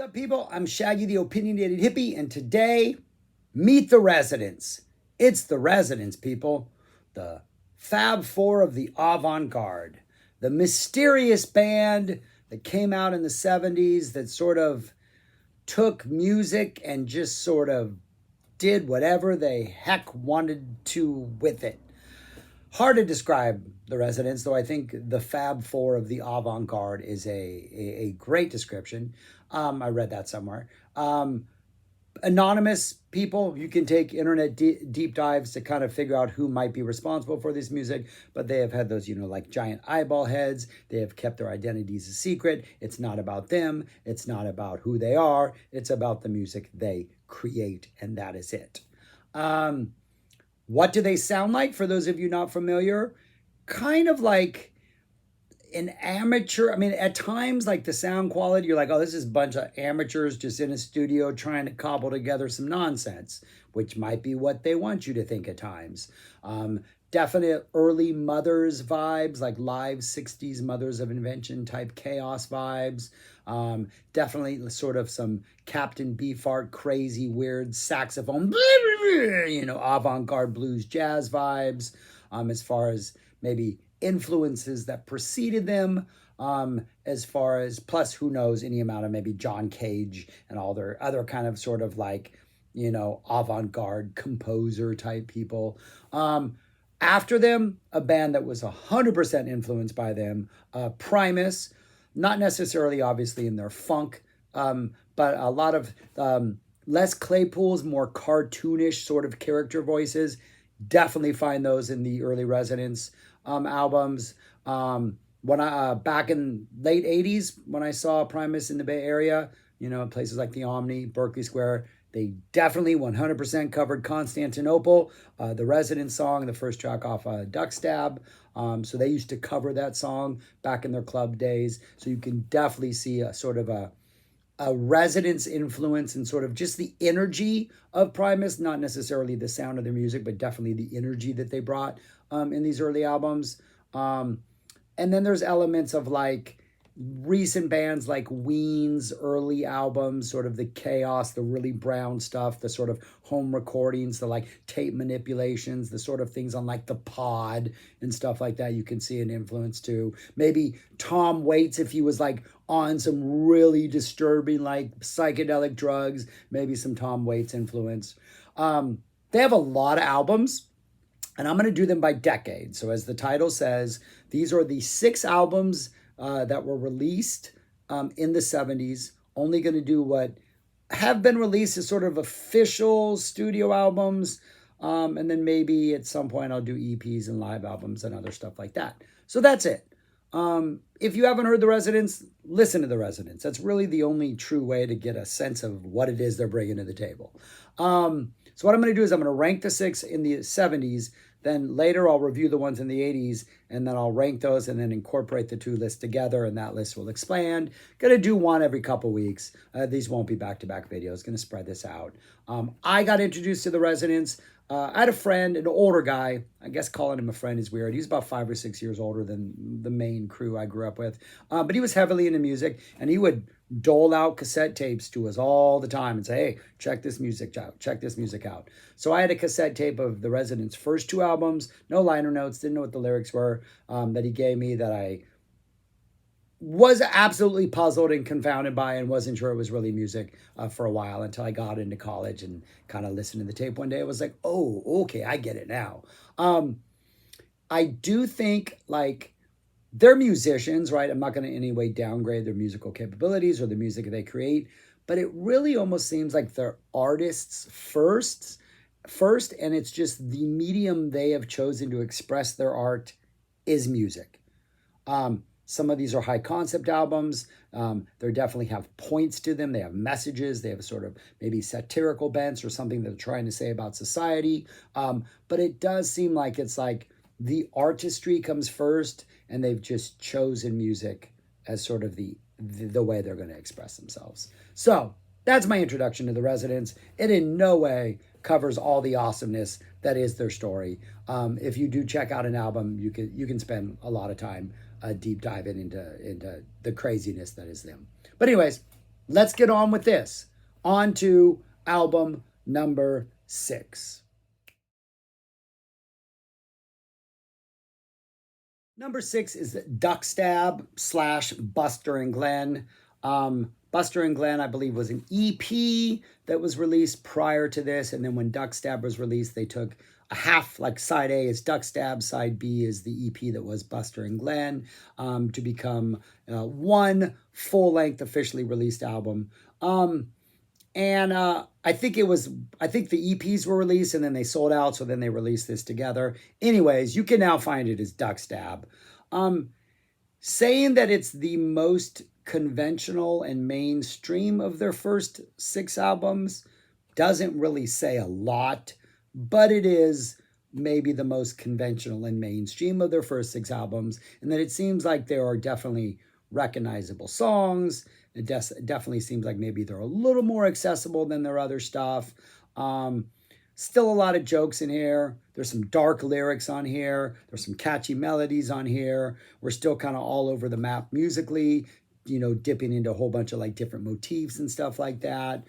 What's up, people? I'm Shaggy, the opinionated hippie, and today, meet the residents. It's the residents, people. The Fab Four of the Avant-Garde. The mysterious band that came out in the 70s that sort of took music and just sort of did whatever they heck wanted to with it. Hard to describe the residents, though I think the Fab Four of the Avant-Garde is a great description. I read that somewhere. Anonymous people, you can take internet deep dives to kind of figure out who might be responsible for this music, but they have had those, like giant eyeball heads. They have kept their identities a secret. It's not about them. It's not about who they are. It's about the music they create, and that is it. What do they sound like? For those of you not familiar, kind of like an amateur. I mean, at times, like the sound quality, you're like, oh, this is a bunch of amateurs just in a studio trying to cobble together some nonsense, which might be what they want you to think at times. Definite early Mothers vibes, like live 60s Mothers of Invention type chaos vibes. Definitely sort of some Captain Beefheart, crazy, weird saxophone, avant-garde blues jazz vibes, as far as maybe influences that preceded them, as far as, plus who knows, any amount of maybe John Cage and all their other kind of sort of like, avant-garde composer type people. After them, a band that was 100% influenced by them, Primus, not necessarily obviously in their funk, but a lot of Les Claypool's more cartoonish sort of character voices. Definitely find those in the early Residents albums. When I back in late 80s, when I saw Primus in the Bay Area, places like the Omni, Berkeley Square, they definitely 100% covered Constantinople, the Resident song, the first track off Duck Stab. So they used to cover that song back in their club days. So you can definitely see a sort of a Residents influence and sort of just the energy of Primus, not necessarily the sound of their music, but definitely the energy that they brought in these early albums. And then there's elements of like recent bands like Ween's early albums, sort of the chaos, the really brown stuff, the sort of home recordings, the like tape manipulations, the sort of things on like the Pod and stuff like that. You can see an influence too. Maybe Tom Waits, if he was like on some really disturbing like psychedelic drugs, maybe some Tom Waits influence. They have a lot of albums, and I'm going to do them by decade. So as the title says, these are the 6 albums that were released in the 70s, only going to do what have been released as sort of official studio albums. And then maybe at some point I'll do EPs and live albums and other stuff like that. So that's it. If you haven't heard the Residents, listen to the Residents. That's really the only true way to get a sense of what it is they're bringing to the table. So what I'm going to do is I'm going to rank the 6 in the 70s. Then later I'll review the ones in the 80s, and then I'll rank those and then incorporate the 2 lists together, and that list will expand. Going to do one every couple weeks. These won't be back-to-back videos. Going to spread this out. I got introduced to the Residents. I had a friend, an older guy. I guess calling him a friend is weird. He's about 5 or 6 years older than the main crew I grew up with. But he was heavily into music, and he would dole out cassette tapes to us all the time and say, hey, check this music out. Check this music out. So I had a cassette tape of the Residents' first 2 albums, no liner notes, didn't know what the lyrics were, that he gave me, that I was absolutely puzzled and confounded by and wasn't sure it was really music for a while, until I got into college and kind of listened to the tape one day. I was like, oh, okay, I get it now. I do think like they're musicians, right? I'm not going to in any way downgrade their musical capabilities or the music they create, but it really almost seems like they're artists first, and it's just the medium they have chosen to express their art is music. Some of these are high concept albums. They definitely have points to them. They have messages. They have a sort of maybe satirical bents or something that they're trying to say about society. But it does seem like it's like the artistry comes first, and they've just chosen music as sort of the way they're going to express themselves. So that's my introduction to the Residents. It in no way covers all the awesomeness that is their story. If you do check out an album, you can spend a lot of time deep diving into the craziness that is them. But anyways, let's get on with this. On to album number 6. Number 6 is Duckstab slash Buster and Glenn. Buster and Glenn, I believe, was an EP that was released prior to this. And then when Duckstab was released, they took a half, like side A is Duckstab, side B is the EP that was Buster and Glenn, to become one full length officially released album. And I think the EPs were released and then they sold out. So then they released this together. Anyways, you can now find it as Duckstab. Saying that it's the most conventional and mainstream of their first 6 albums doesn't really say a lot, but it is maybe the most conventional and mainstream of their first 6 albums, and that it seems like there are definitely recognizable songs. It definitely seems like maybe they're a little more accessible than their other stuff. Still a lot of jokes in here. There's some dark lyrics on here. There's some catchy melodies on here. We're still kind of all over the map musically, dipping into a whole bunch of like different motifs and stuff like that.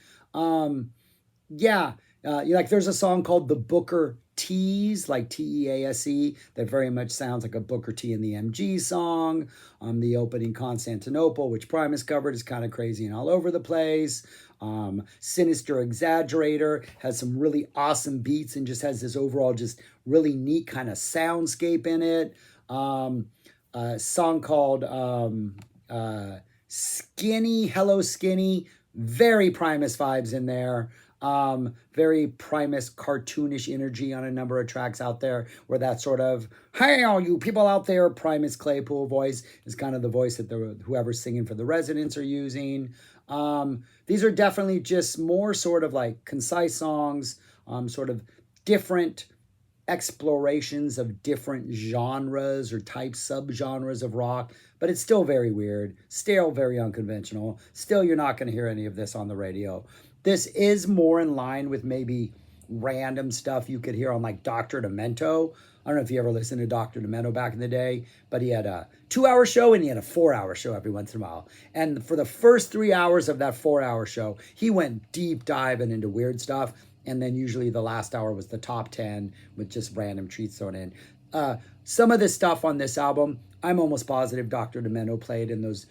There's a song called The Booker T's, like Tease, that very much sounds like a Booker T and the MG song. The opening Constantinople, which Primus covered, is kind of crazy and all over the place. Sinister Exaggerator has some really awesome beats and just has this overall just really neat kind of soundscape in it. A song called Skinny, Hello Skinny, very Primus vibes in there. Very Primus cartoonish energy on a number of tracks out there, where that sort of, hey, all you people out there, Primus Claypool voice is kind of the voice that whoever's singing for the Residents are using. These are definitely just more sort of like concise songs, sort of different explorations of different genres or type subgenres of rock, but it's still very weird, still very unconventional. Still, you're not going to hear any of this on the radio. This is more in line with maybe random stuff you could hear on like Dr. Demento. I don't know if you ever listened to Dr. Demento back in the day, but he had a 2-hour show and he had a 4-hour show every once in a while. And for the first 3 hours of that 4-hour show, he went deep diving into weird stuff. And then usually the last hour was the top 10 with just random treats thrown in. Some of the stuff on this album, I'm almost positive Dr. Demento played in those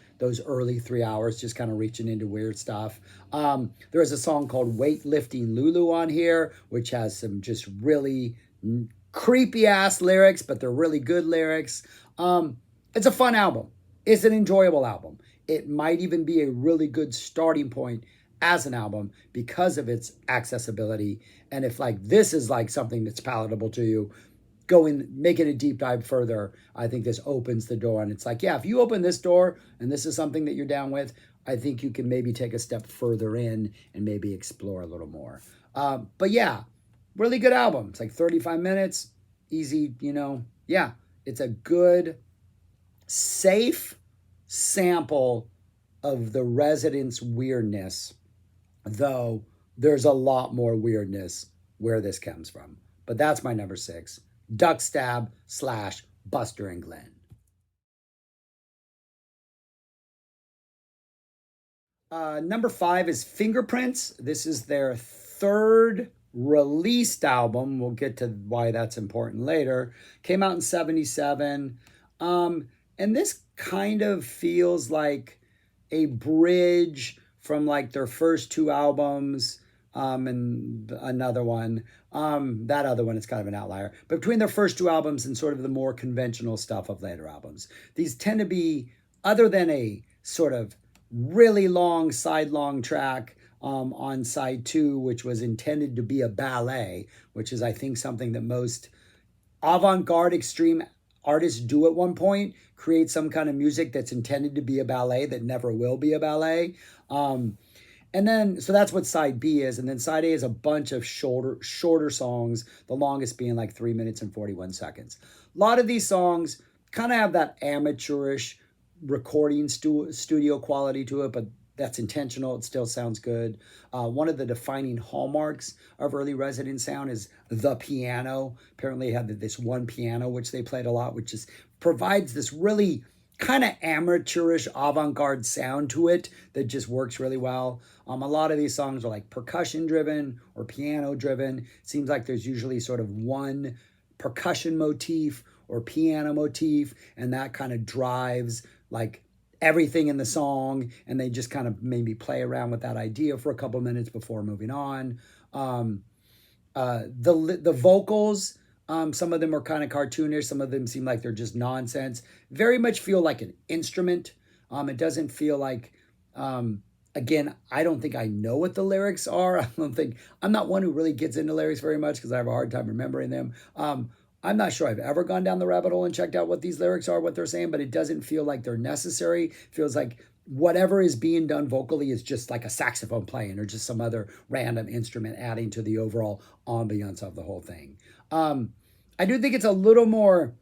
early 3 hours, just kind of reaching into weird stuff. There's a song called Weightlifting Lulu on here, which has some just really creepy ass lyrics, but they're really good lyrics. It's a fun album. It's an enjoyable album. It might even be a really good starting point as an album because of its accessibility. And if like this is like something that's palatable to you, making a deep dive further, I think this opens the door. And it's like, yeah, if you open this door and this is something that you're down with, I think you can maybe take a step further in and maybe explore a little more. But yeah, really good album. It's like 35 minutes, easy, yeah, it's a good, safe sample of the Residents' weirdness, though there's a lot more weirdness where this comes from. But that's my number 6, Duckstab / Buster and Glenn. Number 5 is Fingerprince. This is their 3rd released album. We'll get to why that's important later. Came out in 1977. And this kind of feels like a bridge from like their first 2 albums, and another one. That other one is kind of an outlier. But between their first 2 albums and sort of the more conventional stuff of later albums, these tend to be, other than a sort of really long sidelong track on side 2, which was intended to be a ballet, which is, I think, something that most avant-garde extreme artists do at one point, create some kind of music that's intended to be a ballet that never will be a ballet. And then, so that's what side B is. And then side A is a bunch of shorter songs, the longest being like 3 minutes and 41 seconds. A lot of these songs kind of have that amateurish recording studio quality to it, but that's intentional. It still sounds good. One of the defining hallmarks of early Resident sound is the piano. Apparently they had this one piano, which they played a lot, which just provides this really kind of amateurish avant-garde sound to it that just works really well. A lot of these songs are like percussion driven or piano driven. Seems like there's usually sort of one percussion motif or piano motif, and that kind of drives like everything in the song, and they just kind of maybe play around with that idea for a couple minutes before moving on. The vocals, some of them are kind of cartoonish. Some of them seem like they're just nonsense. Very much feel like an instrument. It doesn't feel like, again, I don't think I know what the lyrics are. I don't think, I'm not one who really gets into lyrics very much because I have a hard time remembering them. I'm not sure I've ever gone down the rabbit hole and checked out what these lyrics are, what they're saying, but it doesn't feel like they're necessary. It feels like whatever is being done vocally is just like a saxophone playing or just some other random instrument adding to the overall ambiance of the whole thing. I do think it's a little more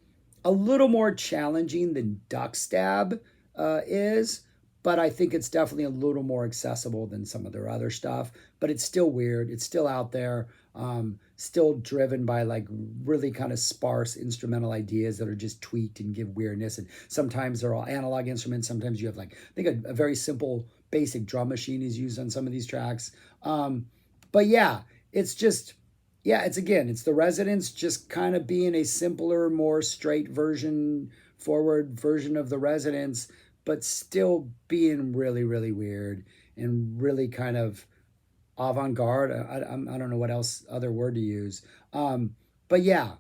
challenging than Duck Stab is, but I think it's definitely a little more accessible than some of their other stuff. But it's still weird. It's still out there. Still driven by like really kind of sparse instrumental ideas that are just tweaked and give weirdness. And sometimes they're all analog instruments. Sometimes you have like, I think a very simple basic drum machine is used on some of these tracks. But yeah, it's just, yeah, it's the Residents just kind of being a simpler, more straight forward version of the Residents, but still being really, really weird and really kind of avant-garde. I don't know what else other word to use. But yeah,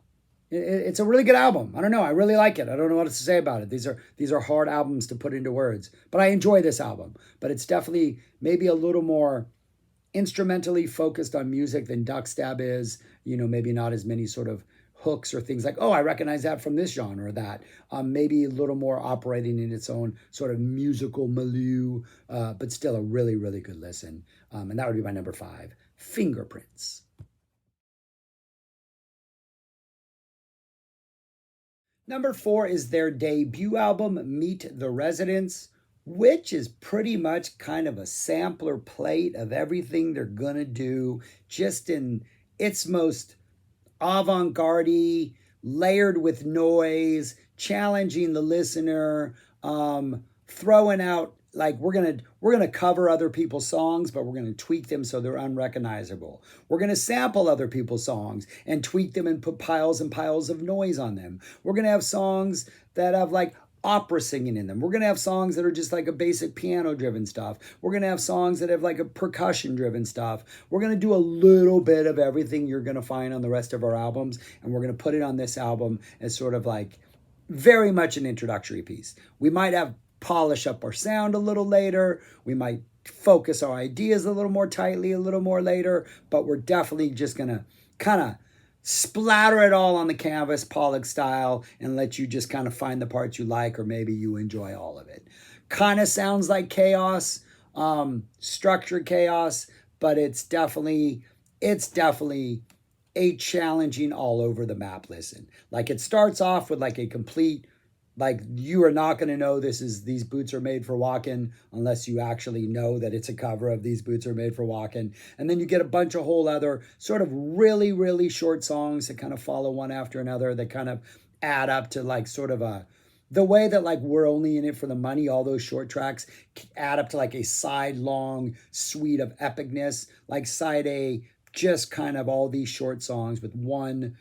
it's a really good album. I don't know. I really like it. I don't know what else to say about it. These are hard albums to put into words, but I enjoy this album. But it's definitely maybe a little more instrumentally focused on music than Duck Stab is. Maybe not as many sort of hooks or things like, oh, I recognize that from this genre or that. Maybe a little more operating in its own sort of musical milieu, but still a really, really good listen. And that would be my number 5, Fingerprince. Number 4 is their debut album, Meet the Residents, which is pretty much kind of a sampler plate of everything they're gonna do, just in its most avant-garde, layered with noise, challenging the listener, throwing out like we're gonna cover other people's songs, but we're gonna tweak them so they're unrecognizable. We're gonna sample other people's songs and tweak them and put piles and piles of noise on them. We're gonna have songs that have like opera singing in them. We're going to have songs that are just like a basic piano driven stuff. We're going to have songs that have like a percussion driven stuff. We're going to do a little bit of everything you're going to find on the rest of our albums, and we're going to put it on this album as sort of like very much an introductory piece. We might have polish up our sound a little later. We might focus our ideas a little more tightly a little more later, but we're definitely just going to kind of splatter it all on the canvas, Pollock style, and let you just kind of find the parts you like, or maybe you enjoy all of it. Kind of sounds like chaos, structured chaos, but it's definitely a challenging all over the map listen. Like it starts off with like a complete, like you are not going to know these boots are made for walking unless you actually know that it's a cover of These Boots Are Made for Walking. And then you get a bunch of whole other sort of really, really short songs that kind of follow one after another that kind of add up to like sort of the way that like We're Only in It for the Money, all those short tracks add up to like a side long suite of epicness, like side A, just kind of all these short songs with one,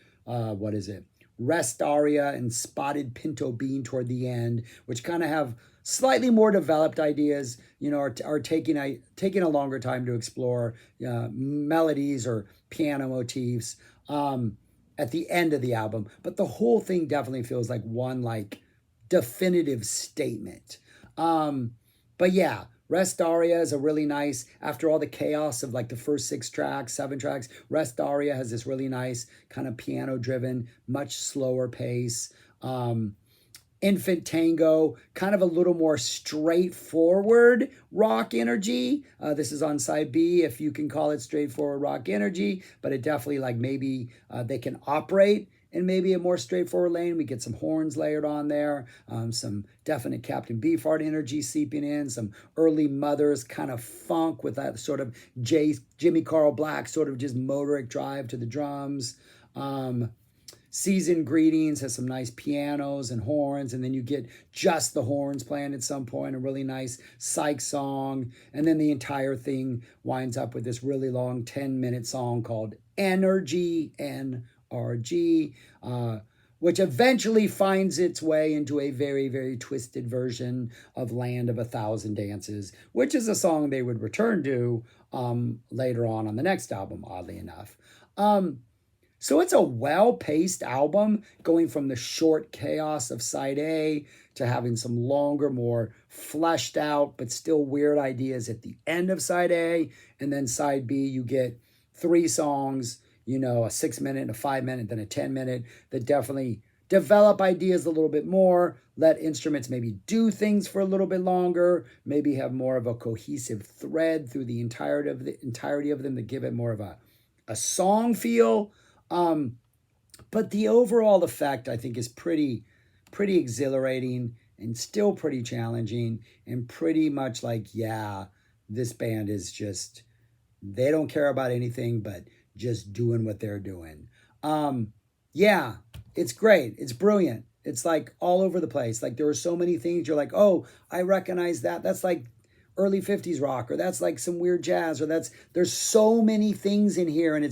Rest Aria and Spotted Pinto Bean toward the end, which kind of have slightly more developed ideas, are taking a longer time to explore melodies or piano motifs at the end of the album. But the whole thing definitely feels like one like definitive statement. But yeah, Rest Aria is a really nice, after all the chaos of like the first 7 tracks, Rest Aria has this really nice kind of piano driven, much slower pace. Infant Tango, kind of a little more straightforward rock energy. This is on side B, if you can call it straightforward rock energy, but it definitely like maybe they can operate in maybe a more straightforward lane. We get some horns layered on there, some definite Captain Beefheart energy seeping in, some early Mothers kind of funk with that sort of Jimmy Carl Black sort of just motoric drive to the drums. Season Greetings has some nice pianos and horns, and then you get just the horns playing at some point, a really nice psych song, and then the entire thing winds up with this really long 10-minute song called Energy, NRG, which eventually finds its way into a very, very twisted version of Land of a Thousand Dances, which is a song they would return to later on the next album, oddly enough. So it's a well-paced album, going from the short chaos of side A to having some longer, more fleshed out, but still weird ideas at the end of side A. And then side B, you get 3 songs, a 6-minute, a 5-minute, then a 10-minute that definitely develop ideas a little bit more, let instruments maybe do things for a little bit longer, maybe have more of a cohesive thread through the entirety of them to give it more of a song feel. But the overall effect, I think, is pretty exhilarating and still pretty challenging and pretty much like, yeah, this band is just, they don't care about anything but just doing what they're doing. Yeah, it's great. It's brilliant. It's like all over the place. Like there are so many things you're like, oh, I recognize that. That's like early 50s rock, or that's like some weird jazz, or there's so many things in here. And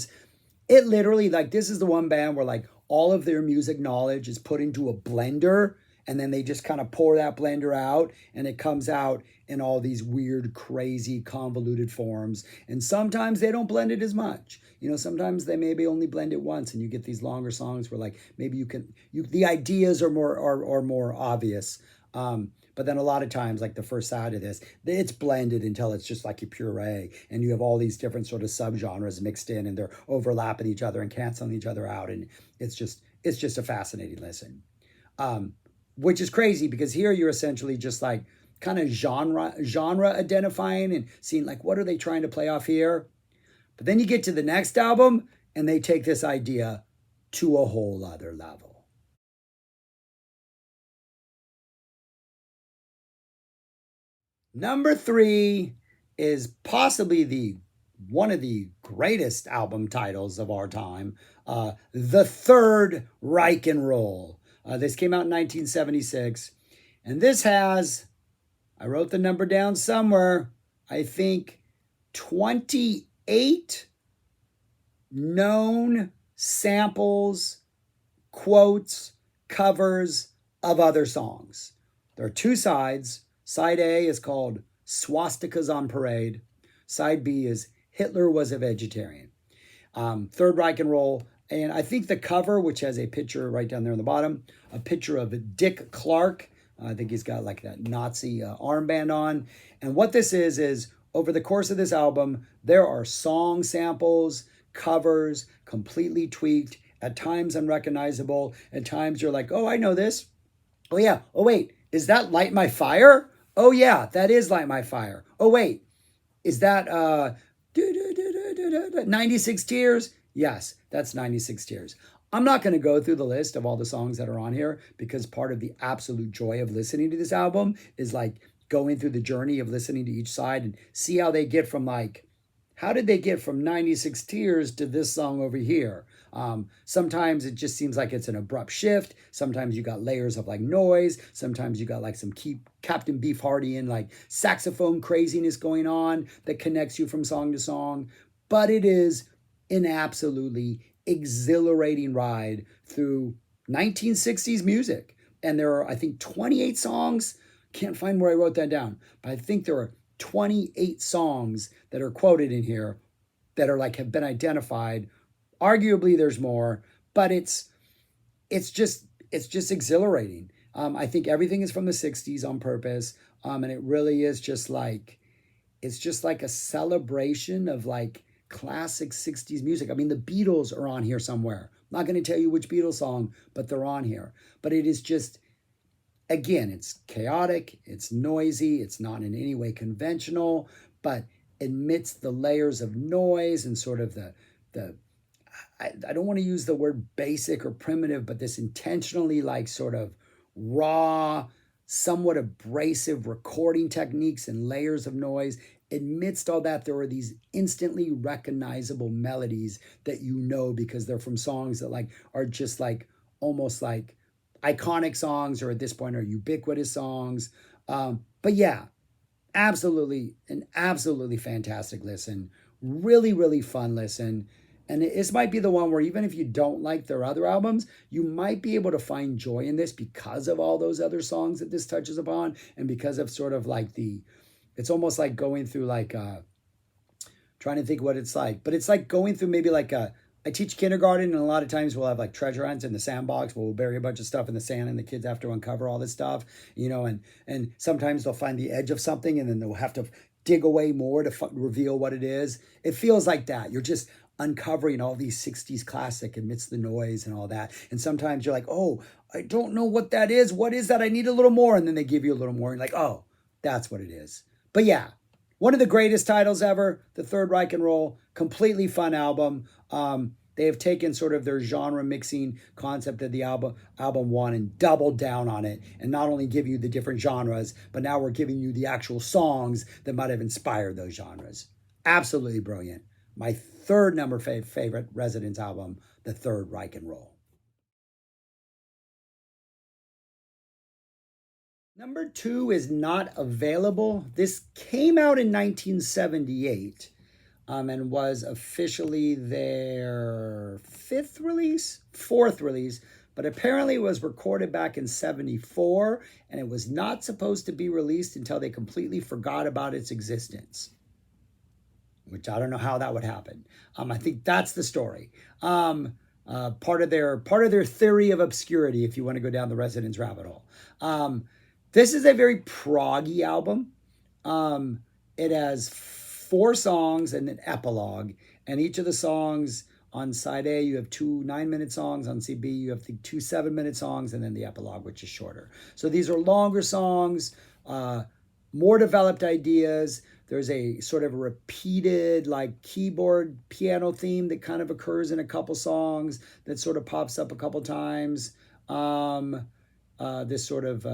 it literally, like, this is the one band where like all of their music knowledge is put into a blender, and then they just kind of pour that blender out, and it comes out in all these weird, crazy, convoluted forms. And sometimes they don't blend it as much. Sometimes they maybe only blend it once, and you get these longer songs where like maybe the ideas are more obvious. But then a lot of times, like the first side of this, it's blended until it's just like a puree, and you have all these different sort of subgenres mixed in, and they're overlapping each other and canceling each other out, and it's just a fascinating listen, which is crazy because here you're essentially just like kind of genre identifying and seeing like what are they trying to play off here, but then you get to the next album and they take this idea to a whole other level. Number 3 is possibly the one of the greatest album titles of our time, The Third Reich and Roll. This came out in 1976, and this has, I wrote the number down somewhere, I think 28 known samples, quotes, covers of other songs. There are 2 sides. Side A is called Swastikas on Parade. Side B is Hitler Was a Vegetarian. Third Reich and Roll. And I think the cover, which has a picture right down there on the bottom, a picture of Dick Clark. I think he's got like that Nazi armband on. And what this is over the course of this album, there are song samples, covers, completely tweaked, at times unrecognizable. At times you're like, oh, I know this. Oh, yeah. Oh, wait. Is that Light My Fire? Oh, yeah, that is Light My Fire. Oh, wait, is that 96 Tears? Yes, that's 96 Tears. I'm not going to go through the list of all the songs that are on here because part of the absolute joy of listening to this album is like going through the journey of listening to each side and see how they get from like, how did they get from 96 Tears to this song over here? Sometimes it just seems like it's an abrupt shift. Sometimes you got layers of like noise. Sometimes you got like some Captain Beefhearty and like saxophone craziness going on that connects you from song to song. But it is an absolutely exhilarating ride through 1960s music. And there are, I think, 28 songs. Can't find where I wrote that down, but I think there are 28 songs that are quoted in here that are like have been identified. Arguably there's more, but it's just exhilarating. I think everything is from the 60s on purpose. And it really is just like, it's just like a celebration of like classic 60s music. I mean, the Beatles are on here somewhere. I'm not going to tell you which Beatles song, but they're on here. But it is just, again, it's chaotic, it's noisy, it's not in any way conventional, but amidst the layers of noise and sort of the I don't want to use the word basic or primitive, but this intentionally like sort of raw, somewhat abrasive recording techniques and layers of noise. Amidst all that, there are these instantly recognizable melodies that you know because they're from songs that like are just like almost like iconic songs, or at this point are ubiquitous songs. But yeah, absolutely, an absolutely fantastic listen. Really, really fun listen. And this might be the one where even if you don't like their other albums, you might be able to find joy in this because of all those other songs that this touches upon, and because of sort of like it's almost like going through like trying to think what it's like, but it's like going through maybe like I teach kindergarten, and a lot of times we'll have like treasure hunts in the sandbox where we'll bury a bunch of stuff in the sand, and the kids have to uncover all this stuff, and sometimes they'll find the edge of something, and then they'll have to dig away more to reveal what it is. It feels like that. You're just uncovering all these 60s classic amidst the noise and all that. And sometimes you're like, oh, I don't know what that is. What is that? I need a little more. And then they give you a little more, and like, oh, that's what it is. But yeah, one of the greatest titles ever, The Third Reich and Roll, completely fun album. They have taken sort of their genre mixing concept of the album one and doubled down on it, and not only give you the different genres, but now we're giving you the actual songs that might have inspired those genres. Absolutely brilliant. My third number favorite Residents album, The Third Reich and Roll. Number two is Not Available. This came out in 1978, and was officially their fourth release, but apparently was recorded back in 74, and it was not supposed to be released until they completely forgot about its existence, which I don't know how that would happen. I think that's the story. Part of their theory of obscurity, if you want to go down the Residents rabbit hole. This is a very proggy album. It has 4 songs and an epilogue, and each of the songs on side A, you have 2 9-minute songs. On side B, you have the 2 7-minute songs, and then the epilogue, which is shorter. So these are longer songs, more developed ideas. There's a sort of repeated like keyboard piano theme that kind of occurs in a couple songs that sort of pops up a couple times. This sort of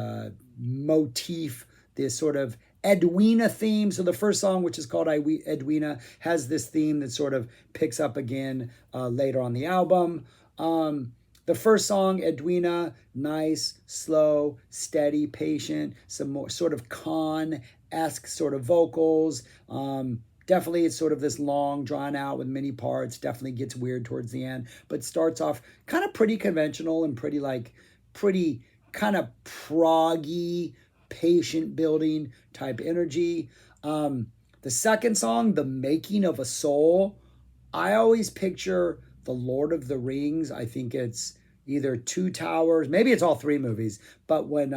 motif, this sort of Edwina theme. So the first song, which is called Edwina, has this theme that sort of picks up again later on the album. The first song, Edwina, nice, slow, steady, patient, some more sort of Khan-esque sort of vocals. Definitely it's sort of this long, drawn out with many parts. Definitely gets weird towards the end, but starts off kind of pretty conventional and pretty kind of proggy, patient building type energy. The second song, The Making of a Soul, I always picture the Lord of the Rings. I think it's either Two Towers, maybe it's all 3 movies, but when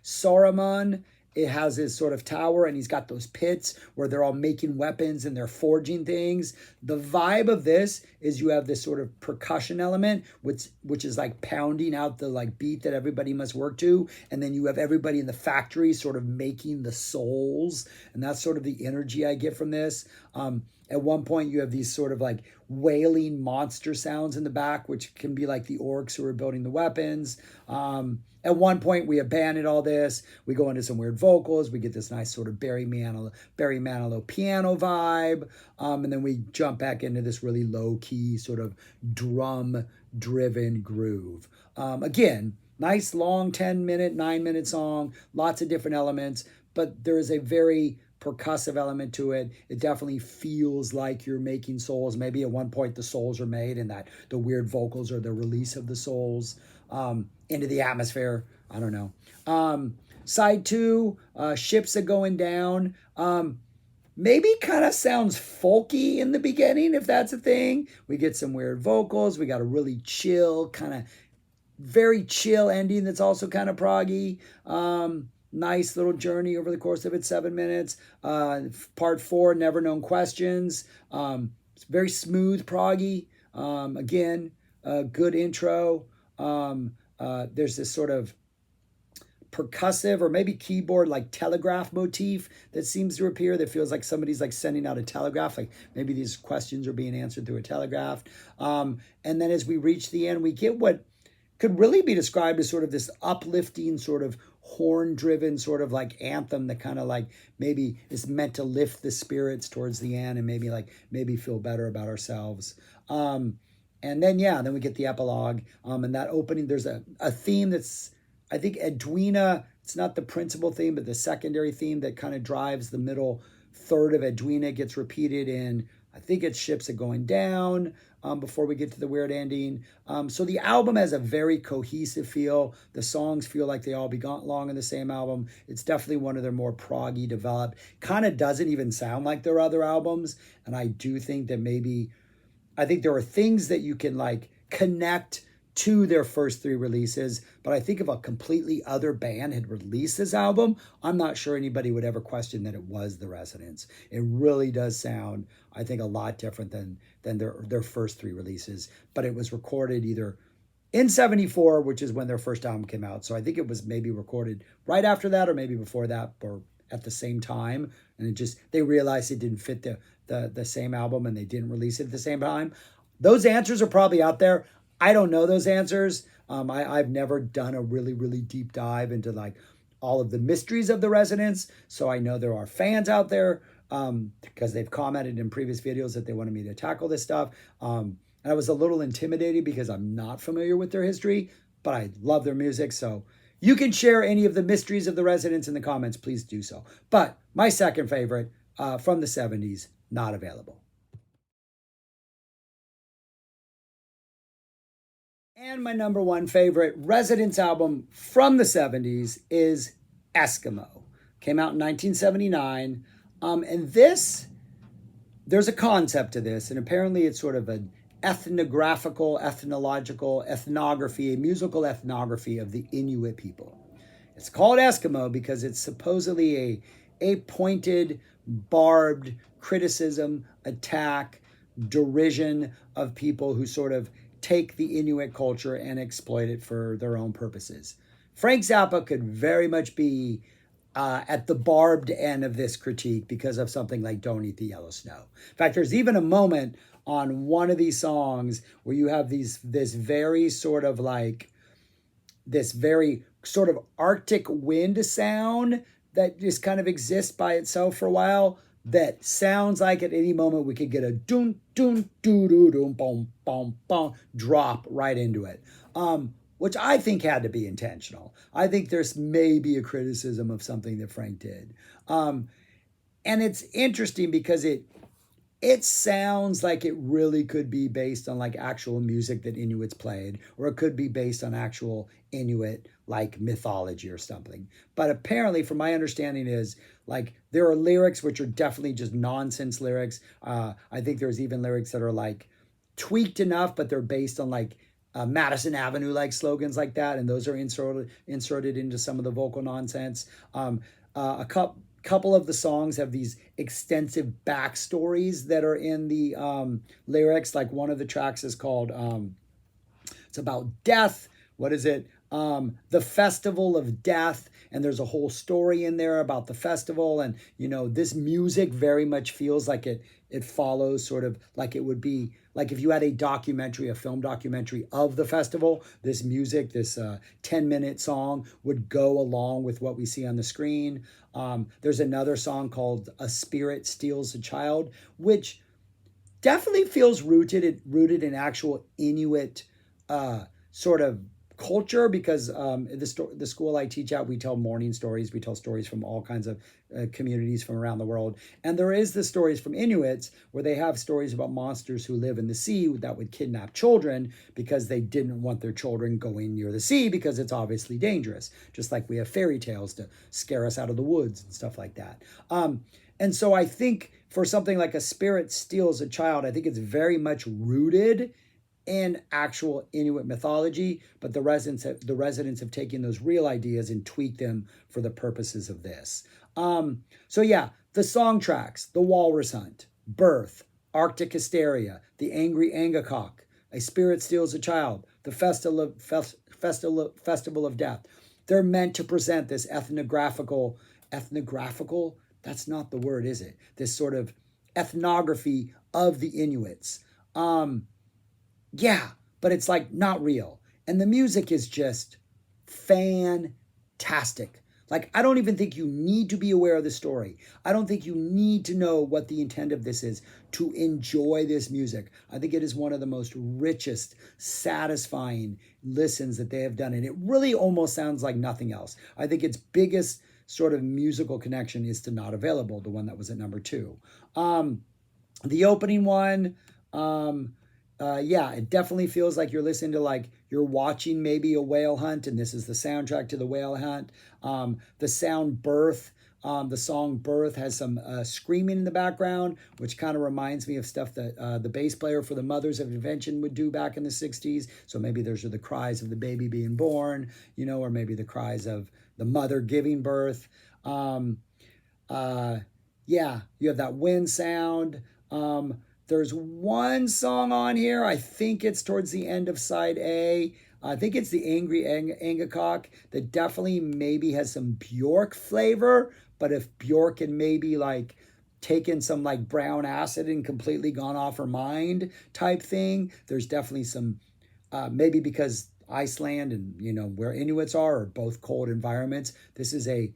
Saruman, it has his sort of tower, and he's got those pits where they're all making weapons and they're forging things. The vibe of this is you have this sort of percussion element, which is like pounding out the like beat that everybody must work to, and then you have everybody in the factory sort of making the souls, and that's sort of the energy I get from this. At one point, you have these sort of like wailing monster sounds in the back, which can be like the orcs who are building the weapons. At one point, we abandon all this. We go into some weird vocals. We get this nice sort of Barry Manilow piano vibe. And then we jump back into this really low-key sort of drum-driven groove. Again, nice long 10-minute, 9-minute song. Lots of different elements. But there is a very percussive element to it. It definitely feels like you're making souls. Maybe at one point the souls are made, and that the weird vocals are the release of the souls into the atmosphere. I don't know. Side 2, Ships Are Going Down. Maybe kind of sounds folky in the beginning, if that's a thing. We get some weird vocals. We got a really chill, kind of very chill ending that's also kind of proggy. Nice little journey over the course of its 7 minutes. Part 4, Never Known Questions. It's very smooth proggy. Again, good intro. There's this sort of percussive or maybe keyboard like telegraph motif that seems to appear that feels like somebody's like sending out a telegraph, like maybe these questions are being answered through a telegraph. And then as we reach the end, we get what could really be described as sort of this uplifting sort of horn-driven sort of like anthem that kind of like maybe is meant to lift the spirits towards the end and maybe feel better about ourselves. And then, yeah, then we get the epilogue. And that opening, there's a theme that's, I think, Edwina, it's not the principal theme, but the secondary theme that kind of drives the middle third of Edwina gets repeated in, I think it's Ships Are Going Down, before we get to the weird ending. So the album has a very cohesive feel. The songs feel like they all belong in the same album. It's definitely one of their more proggy developed. Kind of doesn't even sound like their other albums. And I do think that maybe, I think there are things that you can like connect to their first three releases, but I think if a completely other band had released this album, I'm not sure anybody would ever question that it was The Residents. It really does sound, I think, a lot different than their first three releases, but it was recorded either in 74, which is when their first album came out. So I think it was maybe recorded right after that or maybe before that or at the same time. And it just, they realized it didn't fit the same album and they didn't release it at the same time. Those answers are probably out there. I don't know those answers. I've never done a really, really deep dive into like all of the mysteries of The Residents. So I know there are fans out there because they've commented in previous videos that they wanted me to tackle this stuff. And I was a little intimidated because I'm not familiar with their history, but I love their music. So you can share any of the mysteries of The Residents in the comments. Please do so. But my second favorite from the 70s, not available. And my number one favorite Residents album from the 70s is Eskimo. Came out in 1979. And this, there's a concept to this, and apparently it's sort of an ethnographical, ethnological, ethnography, a musical ethnography of the Inuit people. It's called Eskimo because it's supposedly a pointed, barbed criticism, attack, derision of people who sort of take the Inuit culture and exploit it for their own purposes. Frank Zappa could very much be at the barbed end of this critique because of something like Don't Eat the Yellow Snow. In fact, there's even a moment on one of these songs where you have this very sort of Arctic wind sound that just kind of exists by itself for a while that sounds like at any moment we could get a doon doon doo doo doom boom boom boom drop right into it, which I think had to be intentional. I think there's maybe a criticism of something that Frank did, and it's interesting because it sounds like it really could be based on like actual music that Inuits played, or it could be based on actual Inuit like mythology or something. But apparently, from my understanding, is like there are lyrics which are definitely just nonsense lyrics. I think there's even lyrics that are like tweaked enough, but they're based on like Madison Avenue like slogans like that, and those are inserted into some of the vocal nonsense. A couple of the songs have these extensive backstories that are in the lyrics. Like one of the tracks is called it's about death. What is it? The Festival of Death, and there's a whole story in there about the festival. And this music very much feels like it follows sort of like it would be like if you had a film documentary of the festival. This music, this 10-minute song would go along with what we see on the screen. There's another song called A Spirit Steals a Child, which definitely feels rooted in actual Inuit sort of culture, because the school I teach at, we tell morning stories. We tell stories from all kinds of communities from around the world. And there is the stories from Inuits where they have stories about monsters who live in the sea that would kidnap children because they didn't want their children going near the sea because it's obviously dangerous. Just like we have fairy tales to scare us out of the woods and stuff like that. And so I think for something like A Spirit Steals a Child, I think it's very much rooted in actual Inuit mythology, but the residents have taken those real ideas and tweaked them for the purposes of this. So yeah, the song tracks: The Walrus Hunt, Birth, Arctic Hysteria, The Angry Angakok, A Spirit Steals a Child, The Festival of Death. They're meant to present this ethnographical, that's not the word, is it? This sort of ethnography of the Inuits. Yeah, but it's like not real. And the music is just fantastic. Like, I don't even think you need to be aware of the story. I don't think you need to know what the intent of this is to enjoy this music. I think it is one of the most richest, satisfying listens that they have done. And it really almost sounds like nothing else. I think its biggest sort of musical connection is to Not Available, the one that was at number 2. The opening one, yeah, it definitely feels like you're listening to, like, you're watching maybe a whale hunt, and this is the soundtrack to the whale hunt. The sound Birth, the song Birth has some screaming in the background, which kind of reminds me of stuff that the bass player for the Mothers of Invention would do back in the 60s. So maybe those are the cries of the baby being born, or maybe the cries of the mother giving birth. Yeah, you have that wind sound. There's one song on here. I think it's towards the end of side A. I think it's the Angry Angakok that definitely maybe has some Bjork flavor. But if Bjork had maybe like taken some like brown acid and completely gone off her mind type thing, there's definitely some, maybe because Iceland and, where Inuits are both cold environments. This is the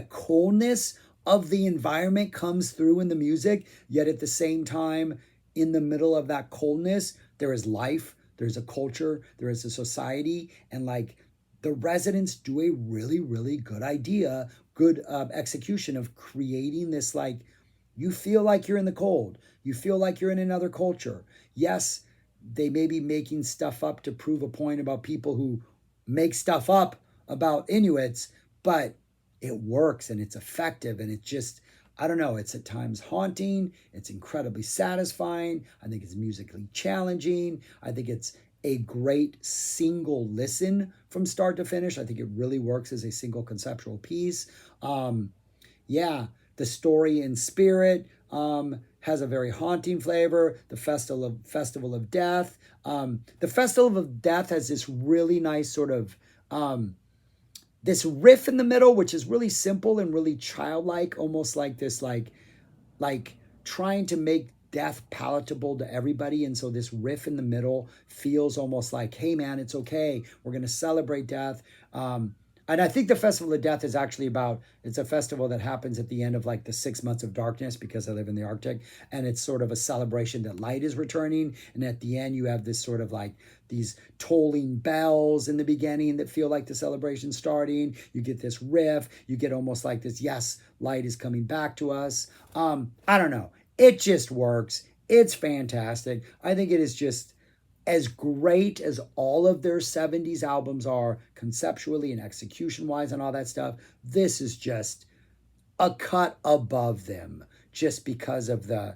coolness of the environment comes through in the music, yet at the same time, in the middle of that coldness, there is life, there's a culture, there is a society, and like the residents do a really, really good execution of creating this, like, you feel like you're in the cold, you feel like you're in another culture. Yes, they may be making stuff up to prove a point about people who make stuff up about Inuits, but it works and it's effective, and it just, I don't know, it's at times haunting, it's incredibly satisfying. I think it's musically challenging. I think it's a great single listen from start to finish. I think it really works as a single conceptual piece. Yeah, the story in spirit has a very haunting flavor. The Festival of Death. The Festival of Death has this really nice sort of this riff in the middle, which is really simple and really childlike, almost like this, like trying to make death palatable to everybody. And so this riff in the middle feels almost like, hey man, it's okay. We're going to celebrate death. And I think the Festival of Death is actually it's a festival that happens at the end of like the 6 months of darkness, because I live in the Arctic. And it's sort of a celebration that light is returning. And at the end, you have this sort of like these tolling bells in the beginning that feel like the celebration starting. You get this riff. You get almost like this, yes, light is coming back to us. I don't know. It just works. It's fantastic. I think it is just as great as all of their 70s albums are conceptually and execution wise and all that stuff. This is just a cut above them, just because of the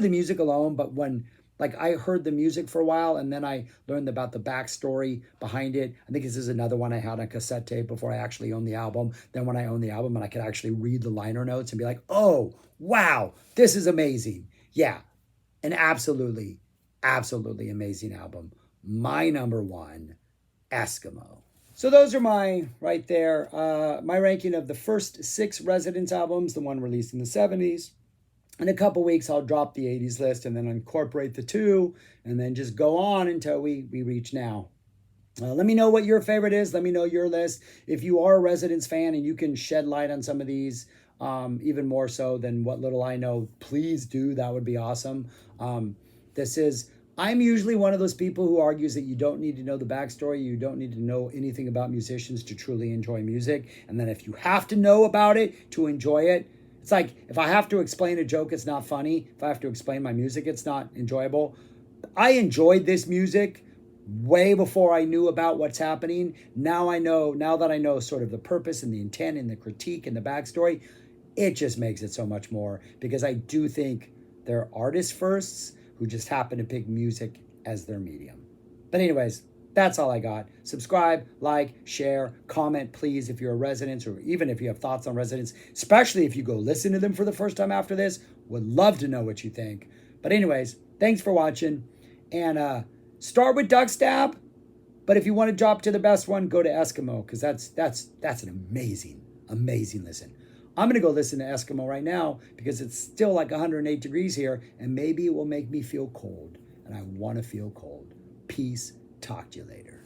music alone. But when, like, I heard the music for a while and then I learned about the backstory behind it. I think this is another one I had on cassette tape before I actually owned the album. Then when I owned the album and I could actually read the liner notes and be like, oh wow, this is amazing. Yeah, an absolutely amazing album. My number one, Eskimo. So those are my ranking of the first 6 Residents albums, the one released in the 70s. In a couple weeks, I'll drop the 80s list and then incorporate the 2, and then just go on until we reach now. Let me know what your favorite is. Let me know your list. If you are a Residents fan and you can shed light on some of these, even more so than what little I know, please do. That would be awesome. I'm usually one of those people who argues that you don't need to know the backstory. You don't need to know anything about musicians to truly enjoy music. And then if you have to know about it to enjoy it, it's like, if I have to explain a joke, it's not funny. If I have to explain my music, it's not enjoyable. I enjoyed this music way before I knew about what's happening. Now that I know sort of the purpose and the intent and the critique and the backstory, it just makes it so much more, because I do think they're artists firsts who just happen to pick music as their medium. But anyways, that's all I got. Subscribe, like, share, comment, please, if you're a Residents, or even if you have thoughts on Residents, especially if you go listen to them for the first time after this. Would love to know what you think. But anyways, thanks for watching. And start with Duck Stab. But if you want to drop to the best one, go to Eskimo, because that's an amazing listen. I'm going to go listen to Eskimo right now because it's still like 108 degrees here, and maybe it will make me feel cold, and I want to feel cold. Peace. Talk to you later.